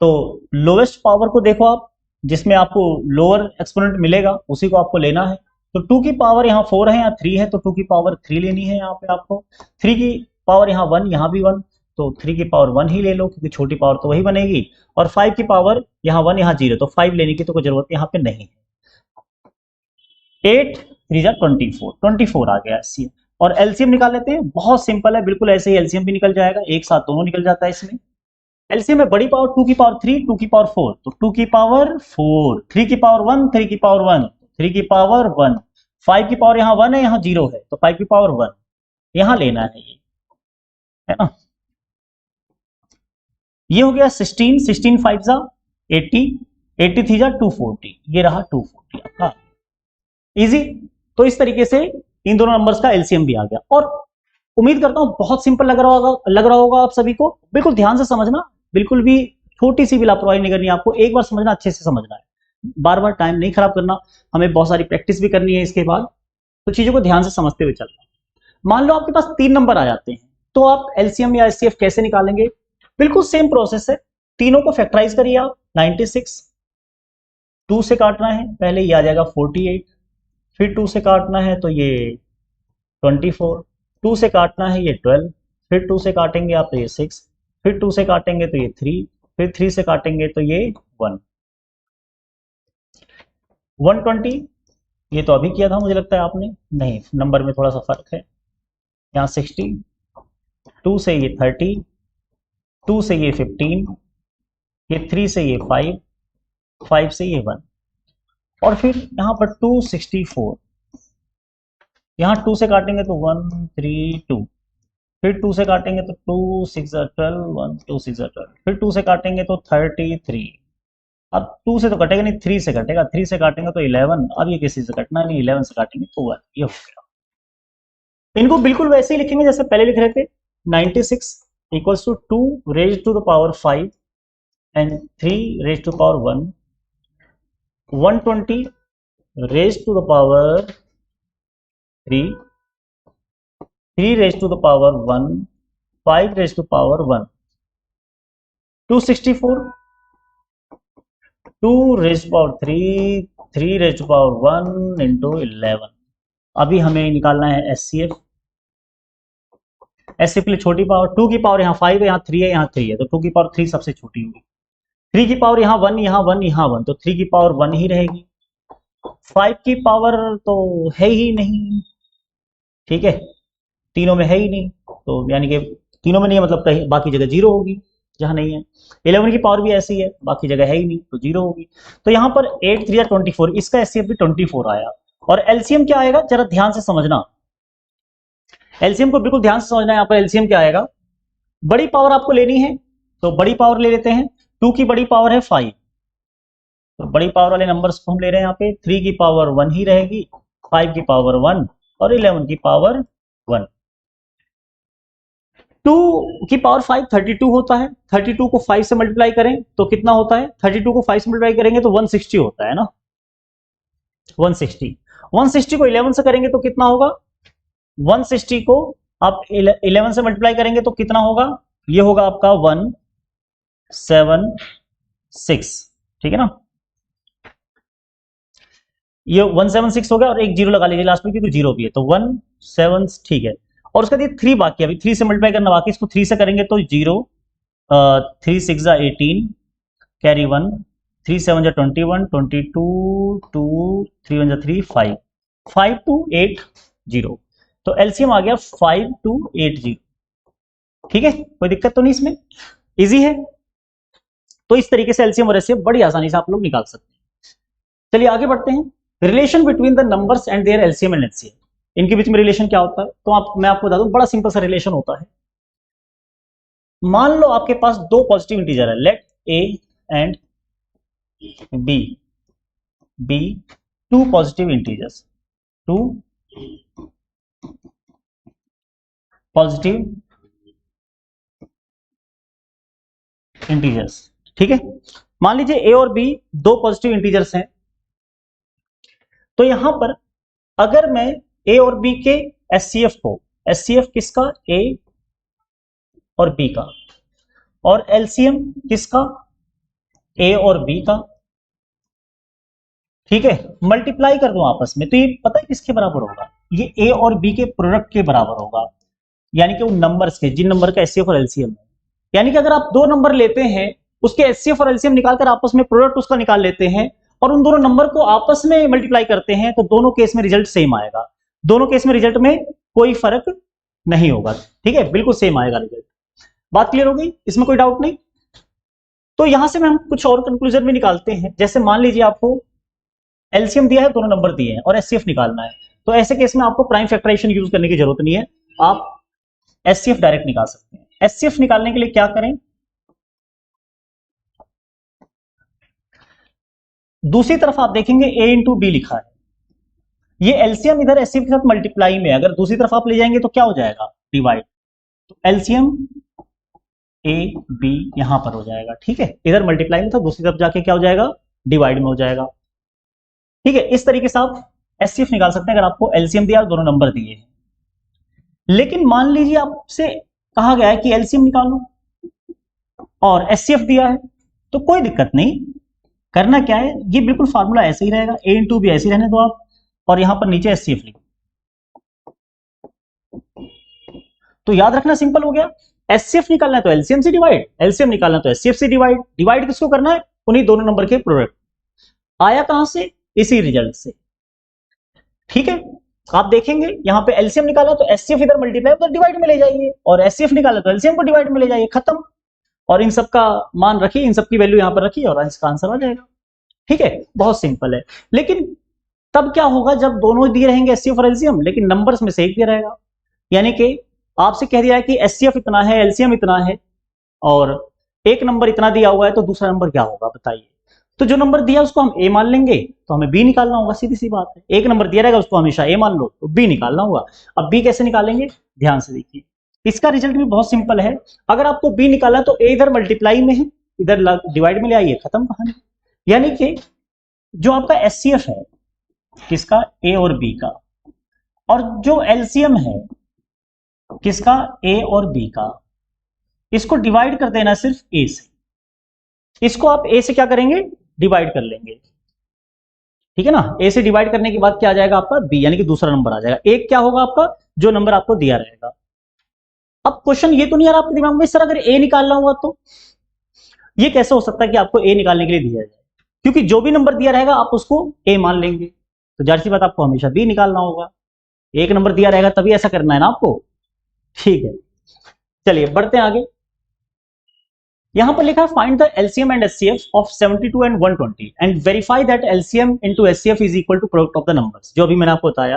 तो लोएस्ट पावर को देखो आप, जिसमें आपको लोअर एक्सपोनेंट मिलेगा उसी को आपको लेना है. तो 2 की पावर यहाँ 4 है, यहाँ 3 है, तो 2 की पावर 3 लेनी है. यहाँ पे आपको 3 की पावर यहाँ 1, यहाँ भी 1, तो 3 की पावर 1 ही ले लो, क्योंकि छोटी पावर तो वही बनेगी, और 5 की पावर यहाँ 1 यहाँ 0, तो 5 लेने की तो कोई जरूरत यहाँ पे नहीं है। 8 3 जा 24 आ गया एलसीएम। और एलसीएम निकाल लेते हैं, बहुत सिंपल है, बिल्कुल ऐसे ही एलसीएम भी निकल जाएगा, एक साथ दोनों निकल जाता है इसमें। एलसीएम में बड़ी पावर 2 की पावर 3, 2 की पावर 4, तो 2 की पावर 4, 3 की पावर 1, 3 की पावर 1, 3 की पावर 1, 5 की पावर यहाँ 1 है यहाँ 0 है, तो 5 की पावर 1 यहाँ लेना है, ये है ना। ये हो गया 16, 16 5 जा 80, 80 3 जा 240, ये रहा 240 आपका, इजी। तो इस तरीके से इन दोनों नंबर्स का एलसीएम भी आ गया, और उम्मीद करता हूं बहुत सिंपल लग रहा होगा आप सभी को। बिल्कुल ध्यान से समझना, बिल्कुल भी छोटी सी भी लापरवाही नहीं करनी, आपको एक बार समझना, अच्छे से समझना है, बार बार टाइम नहीं खराब करना, हमें बहुत सारी प्रैक्टिस भी करनी है इसके बाद, तो चीजों को ध्यान से समझते हुए चलना। मान लो आपके पास 3 नंबर आ जाते हैं, तो आप एलसीएम या एचसीएफ कैसे निकालेंगे? बिल्कुल सेम प्रोसेस है, तीनों को फैक्टराइज करिए आप। 96 2 से काटना है, पहले ये आ जाएगा 48, फिर 2 से काटना है तो ये 24, 2 से काटना है ये 12, फिर 2 से काटेंगे आप तो ये 6, फिर 2 से काटेंगे तो ये 3, फिर 3 से काटेंगे तो ये 1, 120। ये तो अभी किया था मुझे लगता है आपने, नहीं नंबर में थोड़ा सा फर्क है, यहाँ 60, 2 से ये 30, 2 से ये 15, ये 3 से ये 5, 5 से ये 1, और फिर यहाँ पर 264, यहाँ 2 से काटेंगे तो 132, फिर 2 से काटेंगे तो 2 6 12, 1 2 6 12, फिर 2 से काटेंगे तो 33, अब 2 से तो कटेगा नहीं, 3 से कटेगा, 3 से काटेंगे तो 11, अब ये किसी से कटना नहीं, 11 से काटेंगे तो 1, ये हो गया। इनको बिल्कुल वैसे ही लिखेंगे जैसे पहले लिख रहे थे, 96 equals to 2 raise to the power 5 and 3 raise to power 1, 120 raise to the power 3, 3 raised to the power 1, 5 raised to power 1, 264, 2 raised to power 3, 3 raised to power 1 into 11। अभी हमें निकालना है एचसीएफ। एचसीएफ के लिए छोटी पावर, 2 की पावर यहाँ 5 है, यहाँ 3 है, यहाँ 3 है, तो 2 की पावर 3 सबसे छोटी होगी, 3 की पावर यहाँ 1, यहाँ 1, यहाँ 1, तो 3 की पावर 1 ही रहेगी, 5 की पावर तो है ही नहीं, ठीक है, तीनों में है ही नहीं, तो यानी कि तीनों में नहीं है मतलब कहीं बाकी जगह 0 होगी जहां नहीं है। 11 की पावर भी ऐसी है, बाकी जगह है ही नहीं तो 0 होगी। तो यहाँ पर 8 3 24, इसका एचसीएफ भी 24 आया। और एलसीएम क्या आएगा जरा ध्यान से समझना, एलसीएम को बिल्कुल ध्यान से समझना है। यहाँ पर एलसीएम क्या आएगा, बड़ी पावर आपको लेनी है तो बड़ी पावर ले लेते हैं, 2 की बड़ी पावर है 5, तो बड़ी पावर वाले नंबर्स को हम ले रहे हैं यहाँ पे, 3 की पावर 1 ही रहेगी, 5 की पावर 1 और 11 की पावर 1। 2 की पावर 5 32 होता है, 32 को 5 से मल्टीप्लाई करें तो कितना होता है, 32 को 5 से मल्टीप्लाई करेंगे तो 160 होता है ना, 160। 160 को 11 से करेंगे तो कितना होगा, 160 को आप 11 से मल्टीप्लाई करेंगे तो कितना होगा, ये होगा आपका 176, ठीक है ना, ये 176 हो गया, और एक जीरो लगा लीजिए लास्ट में क्योंकि जीरो भी है, तो 17, ठीक है। और उसका ये 3 बाकी, अभी 3 से मल्टीप्लाई करना बाकी, इसको 3 से करेंगे तो 0, 3 6 जा 18, कैरी 1, 3 7 जा 21, 22, 2 3 1 जा 3, 5, 5 2 8 0, तो एलसीएम आ गया 5280, ठीक है, कोई दिक्कत तो नहीं इसमें, इजी है। तो इस तरीके से एलसीएम और एचसीएफ बड़ी आसानी से आप लोग निकाल सकते हैं। चलिए आगे बढ़ते हैं, relation between the numbers and their LCM and HCF, इनके बीच में रिलेशन क्या होता है, तो मैं आपको बता दूं, बड़ा सिंपल सा रिलेशन होता है। मान लो आपके पास 2 पॉजिटिव इंटीजर है, let A and B, B 2 positive integers, 2 positive integers, ठीक है। मान लीजिए ए और बी 2 पॉजिटिव इंटीजर्स हैं, तो यहां पर अगर मैं ए और बी के एचसीएफ को, एचसीएफ किसका, ए और बी का, और एलसीएम किसका, ए और बी का, ठीक है, मल्टीप्लाई कर दूं आपस में, तो ये पता है किसके बराबर होगा, ये ए और बी के प्रोडक्ट के बराबर होगा, यानी कि उन नंबर्स के जिन नंबर का एचसीएफ और एलसीएम है, यानी कि अगर आप दो नंबर लेते हैं, उसके एचसीएफ और एलसीएम निकालकर आपस में प्रोडक्ट उसका निकाल लेते हैं और उन दोनों नंबर को आपस में मल्टीप्लाई करते हैं, तो दोनों केस में रिजल्ट सेम आएगा। दोनों केस में रिजल्ट में कोई फर्क नहीं होगा, ठीक है, बिल्कुल सेम आएगा रिजल्ट। बात क्लियर हो गई, इसमें कोई डाउट नहीं। तो यहां से हम कुछ और कंक्लूजन भी निकालते हैं। जैसे मान लीजिए आपको एलसीएम दिया है, दोनों नंबर दिए हैं और एचसीएफ निकालना है, तो ऐसे केस में आपको प्राइम फैक्टराइजेशन यूज करने की जरूरत नहीं है, आप एचसीएफ डायरेक्ट निकाल सकते हैं। एचसीएफ निकालने के लिए क्या करें, दूसरी तरफ आप देखेंगे a इंटू बी लिखा है, ये एलसीएम इधर एचसीएफ के साथ मल्टीप्लाई में, अगर दूसरी तरफ आप ले जाएंगे तो क्या हो जाएगा, डिवाइड। तो एलसीएम ए बी यहां पर हो जाएगा, ठीक है, इधर मल्टीप्लाई में था, दूसरी तरफ जाके क्या हो जाएगा, डिवाइड में हो जाएगा, ठीक है। इस तरीके से आप एचसीएफ निकाल सकते हैं अगर आपको एलसीएम दिया और दोनों नंबर दिए हैं। लेकिन मान लीजिए आपसे कहा गया है कि एलसीएम निकालो और एचसीएफ दिया है, तो कोई दिक्कत नहीं, करना क्या है, ये बिल्कुल फार्मूला ऐसे ही रहेगा, a इंटू बी ऐसे ही रहने दो आप, और यहां पर नीचे एचसीएफ लिखो। तो याद रखना सिंपल हो गया, एचसीएफ निकालना है तो एलसीएम से डिवाइड, एलसीएम निकालना है तो एचसीएफ से डिवाइड। डिवाइड किसको करना है, उन्हीं दोनों नंबर के प्रोडक्ट। आया कहां से, इसी रिजल्ट से, ठीक है। आप देखेंगे यहां पे एलसीएम निकाला तो एचसीएफ इधर मल्टीप्लाई उधर डिवाइड में ले जाइए, और एचसीएफ निकाला तो एलसीएम को डिवाइड में ले जाइए, खत्म। और इन सब का मान रखिए, इन सब की वैल्यू यहां पर रखिए और इसका आंसर आ जाएगा, ठीक है, बहुत सिंपल है। लेकिन तब क्या होगा जब दोनों दिए रहेंगे एचसीएफ और एलसीएम, लेकिन नंबर्स में से एक दिया रहेगा, यानी कि आपसे कह दिया है कि एचसीएफ इतना है, एलसीएम इतना है, और एक नंबर इतना दिया हुआ है, तो दूसरा नंबर क्या होगा बताइए। तो जो नंबर दिया उसको हम ए मान लेंगे, तो हमें बी निकालना होगा, सीधी सी बात है। एक नंबर दिया रहेगा उसको हमेशा ए मान लो, तो बी निकालना होगा। अब बी कैसे निकालेंगे, ध्यान से देखिए, इसका रिजल्ट भी बहुत सिंपल है। अगर आपको बी निकाला तो ए इधर मल्टीप्लाई में है, इधर डिवाइड में ले आइए, खत्म कहानी। यानी कि जो आपका एचसीएफ है किसका, ए और बी का, और जो एलसीएम है किसका, ए और बी का, इसको डिवाइड कर देना सिर्फ ए से। इसको आप ए से क्या करेंगे, डिवाइड कर लेंगे, ठीक है ना। ए से डिवाइड करने के बाद क्या आ जाएगा आपका, बी, यानी कि दूसरा नंबर आ जाएगा। एक क्या होगा आपका, जो नंबर आपको दिया रहेगा। अब क्वेश्चन ये तो नहीं आ रहा आपके दिमाग में, सर अगर ए निकालना हुआ तो ये कैसे हो सकता है कि आपको ए निकालने के लिए दिया जाए, क्योंकि जो भी नंबर दिया रहेगा आप उसको ए मान लेंगे, तो जाहिर सी बात आपको हमेशा बी निकालना होगा। एक नंबर दिया रहेगा तभी ऐसा करना है ना आपको, ठीक है। चलिए बढ़ते हैं आगे। यहां पर लिखा है find the LCM and HCF of 72 and 120 and verify that LCM into HCF is equal to product of the numbers. जो अभी मैंने आपको बताया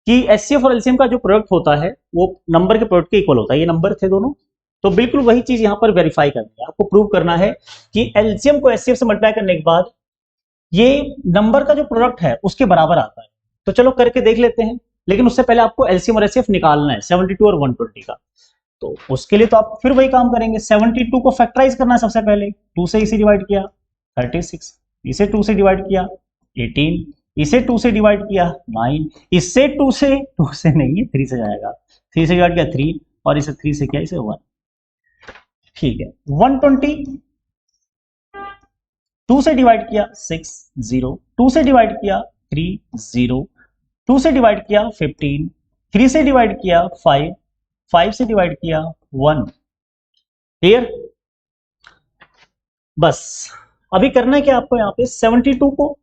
कि एचसीएफ और एलसीएम का जो प्रोडक्ट होता है वो नंबर के प्रोडक्ट के इक्वल होता है, ये नंबर थे दोनों, तो बिल्कुल वही चीज यहां पर वेरीफाई करनी है, आपको प्रूव करना है कि एलसीएम को एचसीएफ से मल्टीप्लाई करने के बाद ये नंबर का जो प्रोडक्ट है उसके बराबर आता है। तो चलो करके देख लेते हैं, लेकिन उससे पहले आपको एलसीएम और एचसीएफ निकालना है 72 और 120 का। तो उसके लिए तो आप फिर वही काम करेंगे, 72 को फैक्टराइज करना है सबसे पहले, 2 से इसे डिवाइड किया 36, इसे 2 से डिवाइड किया 18, इसे 2 से डिवाइड किया 9, इससे 2 से नहीं है 3 से जाएगा, 3 से डिवाइड किया 3, और इसे 3 से किया इसे 1, ठीक है। 120 2 से डिवाइड किया 6 0, 2 से डिवाइड किया 3 0, 2 से डिवाइड किया 15, 3 से डिवाइड किया 5, 5 से डिवाइड किया 1, क्लियर। बस अभी करना है क्या आपको, यहाँ पे 72 को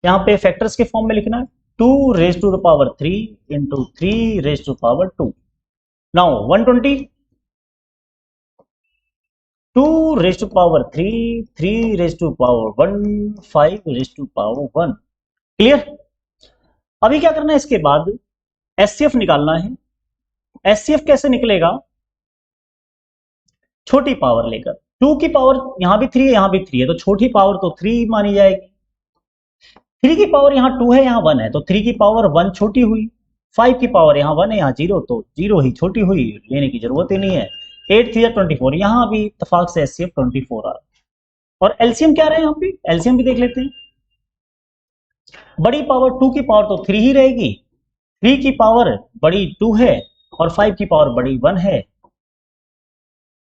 यहाँ पे फैक्टर्स के फॉर्म में लिखना है, 2 raise to the power 3 into 3 raise to power 2। Now 120 2 raise to power 3, 3 raise to power 1, 5 raise to power 1, clear. अभी क्या करना है, इसके बाद एचसीएफ निकालना है। एचसीएफ कैसे निकलेगा, छोटी पावर लेकर, 2 की पावर यहां भी 3 है यहां भी 3 है, तो छोटी पावर तो 3 मानी जाएगी। 3 की पावर यहां 2 है यहां 1 है, तो 3 की पावर 1 छोटी हुई। 5 की पावर यहां 1 है यहां 0, तो 0 ही छोटी हुई, लेने की जरूरत ही नहीं है। 8 3 24, यहां भी इत्तेफाक से एचसीएफ 24 आ रहा है। और एलसीएम क्या रहे हैं, यहाँ पे एलसीएम भी देख लेते हैं। बड़ी पावर 2 की पावर तो 3 ही रहेगी, 3 की पावर बड़ी 2 है और 5 की पावर बड़ी 1 है।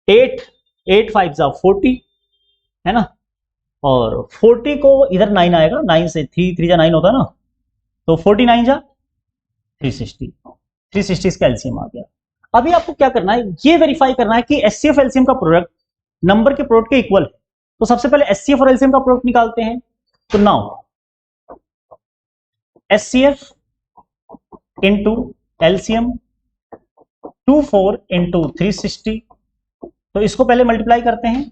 8 8 5 जा 40 है ना, और 40 को इधर 9 आएगा, 9 से 3 3 जा 9 होता है ना, तो 49 जा 360, 360 इसका एलसीएम आ गया। अभी आपको क्या करना है, ये वेरीफाई करना है कि एचसीएफ एलसीएम का प्रोडक्ट नंबर के प्रोडक्ट के इक्वल है। तो सबसे पहले एचसीएफ और एलसीएम का प्रोडक्ट निकालते हैं। तो now HCF into LCM 24 into 360, तो इसको पहले मल्टीप्लाई करते हैं।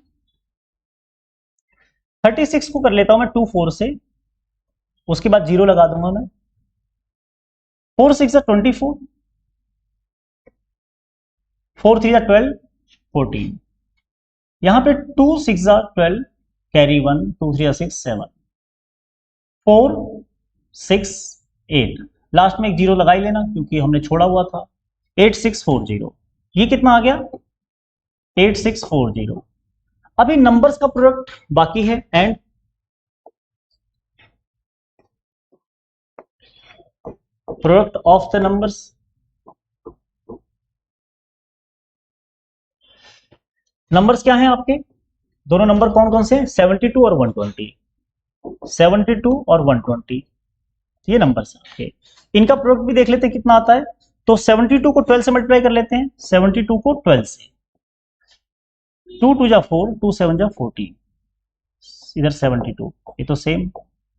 36 को कर लेता हूं मैं 24 से, उसके बाद 0 लगा दूंगा मैं। 4 6 24, 4 3 12, 14। यहां पे 2 6 12, कैरी 1, 2 3 6 7, 4 6 8, लास्ट में एक 0 लगा ही लेना क्योंकि हमने छोड़ा हुआ था। 8640, ये कितना आ गया 8640। अभी नंबर्स का प्रोडक्ट बाकी है and product of the numbers. Numbers क्या हैं आपके, दोनों नंबर कौन कौन से, 72 और 120, 72 और 120, ये नंबर्स हैं आपके। इनका प्रोडक्ट भी देख लेते हैं कितना आता है। तो 72 को 12 से मल्टीप्लाई कर लेते हैं, 72 को 12 से, 2 2 जा 4, 2 7 जा 14, इधर 72, ये तो सेम,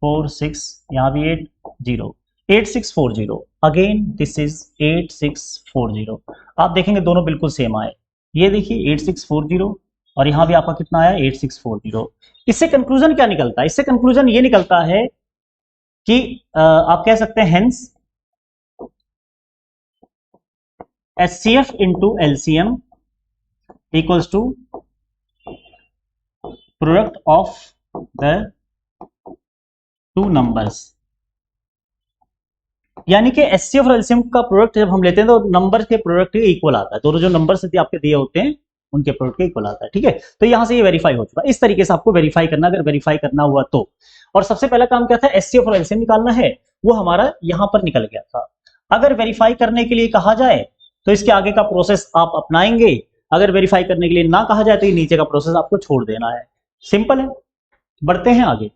4 6, यहां भी 8 0, 8640, अगेन दिस इज 8640। आप देखेंगे दोनों बिल्कुल सेम आए, ये देखिए 8640 और यहां भी आपका कितना आया 8640। इससे कंक्लूजन क्या निकलता है, इससे कंक्लूजन ये निकलता है कि आप कह सकते हैं hence HCF into LCM equals to product of the two numbers. यानी कि एचसीएफ और एलसीएम का प्रोडक्ट जब हम लेते हैं तो नंबर के प्रोडक्ट के इक्वल आता है, दोनों जो नंबर्स आपके दिए होते हैं उनके प्रोडक्ट के इक्वल आता है। ठीक है, तो यहां से ये वेरीफाई हो चुका। इस तरीके से आपको वेरीफाई करना, अगर वेरीफाई करना हुआ तो। और सबसे पहला काम क्या था, एचसीएफ और एलसीएम निकालना है, वो हमारा यहां पर निकल गया था। अगर वेरीफाई करने के लिए कहा जाए तो इसके आगे का प्रोसेस आप अपनाएंगे, अगर वेरीफाई करने के लिए ना कहा जाए तो ये नीचे का प्रोसेस आपको छोड़ देना है। सिंपल है, बढ़ते हैं आगे।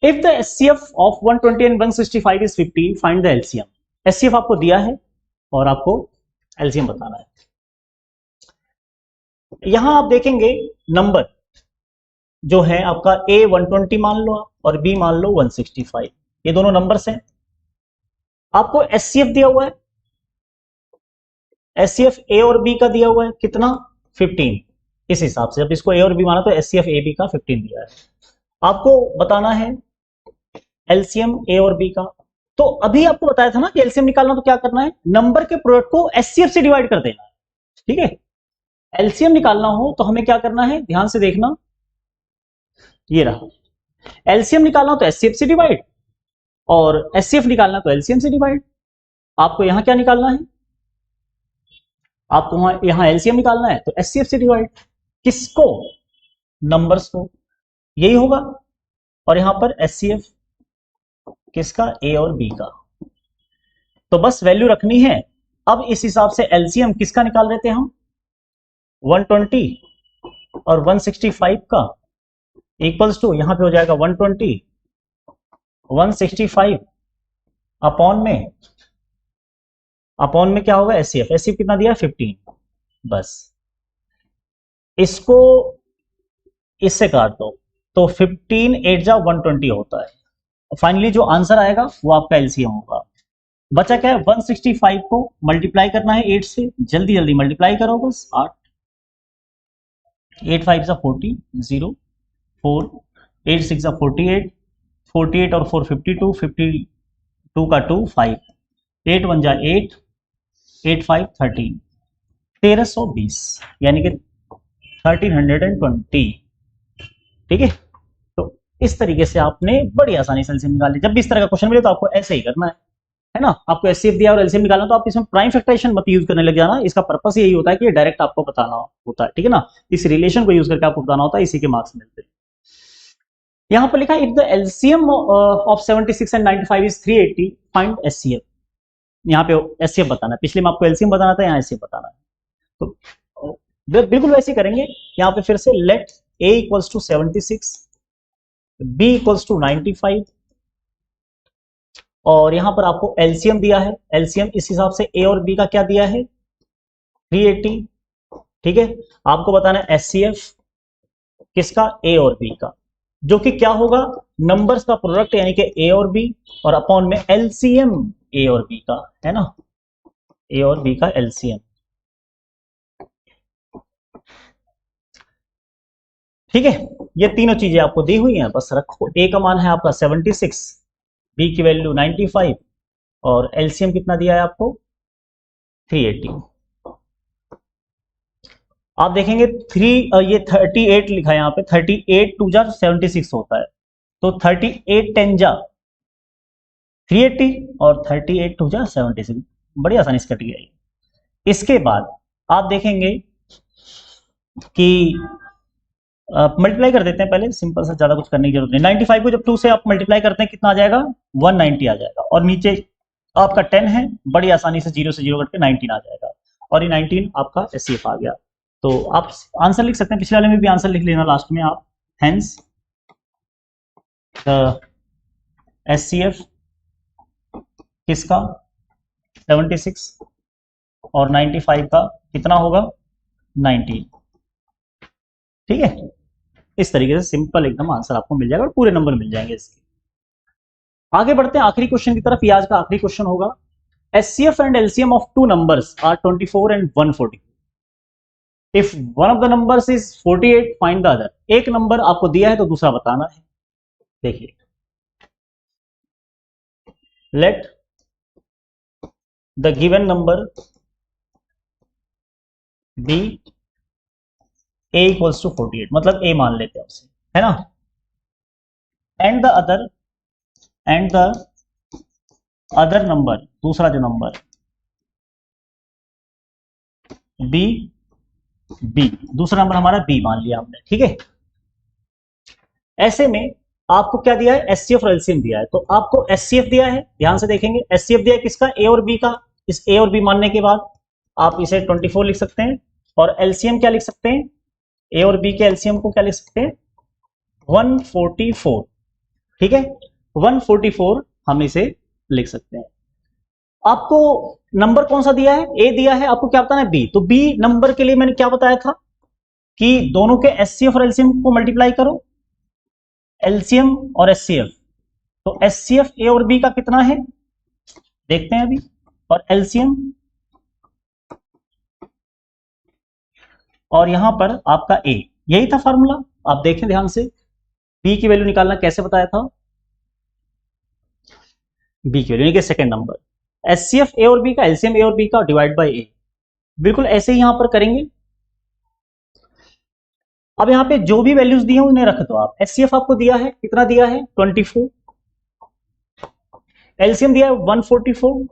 If the HCF of 120 and 165 is 15, find the LCM. HCF आपको दिया है और आपको LCM बताना है। यहां आप देखेंगे नंबर जो है आपका A 120 मान लो आप और B मान लो 165, ये दोनों नंबर्स हैं। आपको HCF दिया हुआ है, HCF A और B का दिया हुआ है कितना 15। इस हिसाब से जब इसको A और B माना तो HCF A B का 15 दिया है। आपको बताना है एलसीएम ए और बी का। तो अभी आपको बताया था ना कि एलसीएम निकालना तो क्या करना है, नंबर के प्रोडक्ट को एचसीएफ से डिवाइड कर देना है। ठीक है, एलसीएम निकालना हो तो हमें क्या करना है, ध्यान से देखना, ये रहा एलसीएम निकालना हो तो एचसीएफ से डिवाइड और एचसीएफ निकालना तो एलसीएम से डिवाइड। आपको यहां क्या निकालना है, आपको यहां एलसीएम निकालना है तो एचसीएफ से डिवाइड, किसको, नंबर्स को, यही होगा। और यहां पर एचसीएफ किसका, ए और बी का। तो बस वैल्यू रखनी है। अब इस हिसाब से एलसीएम किसका निकाल लेते हैं हम, 120 और 165 का इक्वल्स टू, यहां पे हो जाएगा 120 165 अपॉन में क्या होगा एचसीएफ, एचसीएफ कितना दिया 15। बस इसको इससे काट दो तो 15 8 जा 120 होता है। फाइनली जो आंसर आएगा वो आपका एलसीएम होगा। बचा क्या है, 165 को मल्टीप्लाई करना है 8 से, जल्दी जल्दी मल्टीप्लाई करो बस, 8 8 5 जा 40, 0 4 8 6 जा 48, 48 और 4 52, 52 का 2 5, 8 1 जा 8, 8 5 13, 1320 यानी कि 1320। ठीक है, इस तरीके से आपने बड़ी आसानी से एलसीएम निकाल ली। जब भी इस तरह का क्वेश्चन मिले तो आपको ऐसे ही करना है ना। आपको एचसीएफ दिया और एलसीएम निकालना तो आप इसमें प्राइम फैक्टराइजेशन मत यूज करने लग जाना, इसका पर्पस यही होता है कि डायरेक्ट आपको बताना होता है। ठीक है ना, इस रिलेशन को यूज करके आपको बताना होता है, इसी के मार्क्स मिलते हैं। यहां पर लिखा है if the LCM of 76 and 95 is 380 find HCF. यहां पे एचसीएफ बताना है, पिछले में आपको एलसीएम बताना था, यहां एचसीएफ बताना है। तो बिल्कुल वैसे ही करेंगे। यहां पे फिर से let a equals to 76, b equals to 95, और यहां पर आपको एलसीएम दिया है, एलसीएम इस हिसाब से ए और बी का क्या दिया है 380, ठीक है। आपको बताना है एचसीएफ किसका, ए और बी का, जो कि क्या होगा नंबर्स का प्रोडक्ट यानी कि ए और बी, और अपॉन में एलसीएम ए और बी का, है ना, ए और बी का एलसीएम, ठीक है। ये तीनों चीजें आपको दी हुई हैं, बस रखो। ए का मान है आपका 76, बी की वैल्यू 95 और एलसीएम कितना दिया है आपको 380। आप देखेंगे ये 38 लिखा है यहाँ पे, 38 टू जा 76 होता है, तो 38 10 जा 380 और 38 टू जा 76, बड़ी आसानी से कट गया ये। इसके बाद आप देखेंगे कि मल्टीप्लाई कर देते हैं पहले, सिंपल सा, ज्यादा कुछ करने की जरूरत नहीं। 95 को जब 2 से आप मल्टीप्लाई करते हैं कितना आ जाएगा 190 आ जाएगा, और नीचे आपका 10 है, बड़ी आसानी से 0 से 0 कट के 19 आ जाएगा, और ये 19 आपका एचसीएफ आ गया। तो आप आंसर लिख सकते हैं, पिछले वाले में भी आंसर लिख लेना लास्ट में आप, हेंस द एचसीएफ किसका 76 और 95 का कितना होगा 90, ठीक है। इस तरीके से सिंपल एकदम आंसर आपको मिल जाएगा और पूरे नंबर मिल जाएंगे इसके। आगे बढ़ते हैं आखिरी क्वेश्चन की तरफ। ये आज का आखिरी क्वेश्चन होगा, HCF and LCM of two numbers are 24 and 140। If one of the numbers is 48 find the other. एक नंबर आपको दिया है तो दूसरा बताना है। देखिए, let the given number be a equals to 48, मतलब a मान लेते हैं उसे, है ना, एंड द अदर नंबर, दूसरा जो नंबर b, दूसरा नंबर हमारा b मान लिया हमने, ठीक है। ऐसे में आपको क्या दिया है एचसीएफ और एलसीएम दिया है, तो आपको एचसीएफ दिया है, ध्यान से देखेंगे, एचसीएफ दिया है किसका a और b का। इस a और b मानने के बाद आप इसे 24 लिख सकते हैं, और एलसीएम क्या लिख सकते हैं, ए और बी के एलसीएम को क्या लिख सकते हैं 144, ठीक है, 144 हम इसे लिख सकते हैं। आपको नंबर कौन सा दिया है, ए दिया है, आपको क्या बताना है बी, तो बी नंबर के लिए मैंने क्या बताया था कि दोनों के एचसीएफ और एलसीएम को मल्टीप्लाई करो, एलसीएम और एचसीएफ, तो एचसीएफ ए और बी का कितना है देखते हैं अभी, और एलसीएम, और यहां पर आपका ए, यही था फार्मूला। आप देखें ध्यान से, बी की वैल्यू निकालना कैसे बताया था, बी की वैल्यू यानी कि सेकंड नंबर, एचसीएफ ए और बी का, एलसीएम ए और बी का डिवाइड बाय ए, बिल्कुल ऐसे ही यहां पर करेंगे। अब यहां पे जो भी वैल्यूज दी हैं उन्हें रख दो आप। एचसीएफ आपको दिया है, कितना दिया है 24, एलसीएम दिया है 144,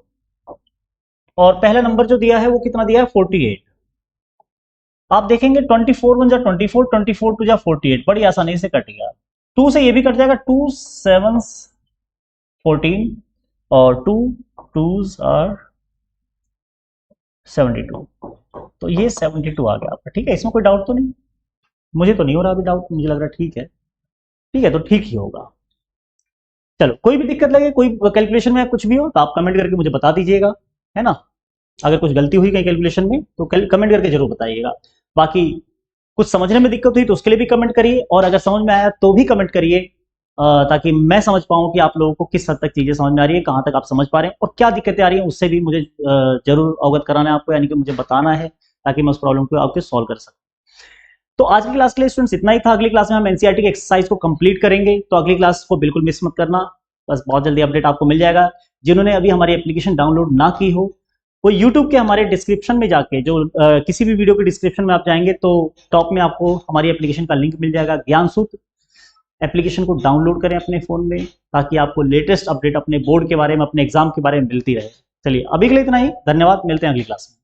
और पहला नंबर जो दिया है वो कितना दिया है 48। आप देखेंगे 24 1 जा 24, 24 2 जा 48, बड़ी आसानी से कट गया। 2 से ये भी कट जाएगा, 2 7 14 और 2 2s आर 72, तो ये 72 आ गया आपका, ठीक है। इसमें कोई डाउट तो नहीं, मुझे तो नहीं हो रहा अभी डाउट, मुझे लग रहा ठीक है, ठीक है, तो ठीक ही होगा। चलो, कोई भी दिक्कत लगे, कोई कैलकुलेशन में कुछ भी हो तो आप कमेंट करके मुझे बता दीजिएगा, है ना। अगर कुछ गलती हुई कहीं कैलकुलेशन में तो कमेंट करके जरूर बताइएगा। बाकी कुछ समझने में दिक्कत हुई तो उसके लिए भी कमेंट करिए, और अगर समझ में आया तो भी कमेंट करिए, ताकि मैं समझ पाऊं कि आप लोगों को किस हद तक चीजें समझ में आ रही है, कहां तक आप समझ पा रहे हैं, और क्या दिक्कतें आ रही हैं उससे भी मुझे जरूर अवगत कराना है आपको, यानी कि मुझे बताना है, ताकि मैं उस प्रॉब्लम को आपके सॉल्व कर सकूं। तो आज की क्लास के लिए स्टूडेंट्स इतना ही था। अगली क्लास में हम एनसीईआरटी की एक्सरसाइज को कंप्लीट करेंगे, तो अगली क्लास को बिल्कुल मिस मत करना, बस बहुत जल्दी अपडेट आपको मिल जाएगा। जिन्होंने अभी हमारी एप्लीकेशन डाउनलोड ना की हो, वो यूट्यूब के हमारे डिस्क्रिप्शन में जाके, जो किसी भी वीडियो के डिस्क्रिप्शन में आप जाएंगे तो टॉप में आपको हमारी एप्लीकेशन का लिंक मिल जाएगा, ज्ञानसूत्र। एप्लीकेशन को डाउनलोड करें अपने फोन में, ताकि आपको लेटेस्ट अपडेट अपने बोर्ड के बारे में, अपने एग्जाम के बारे में मिलती रहे। चलिए, अभी के लिए इतना ही, धन्यवाद, मिलते हैं अगली क्लास में।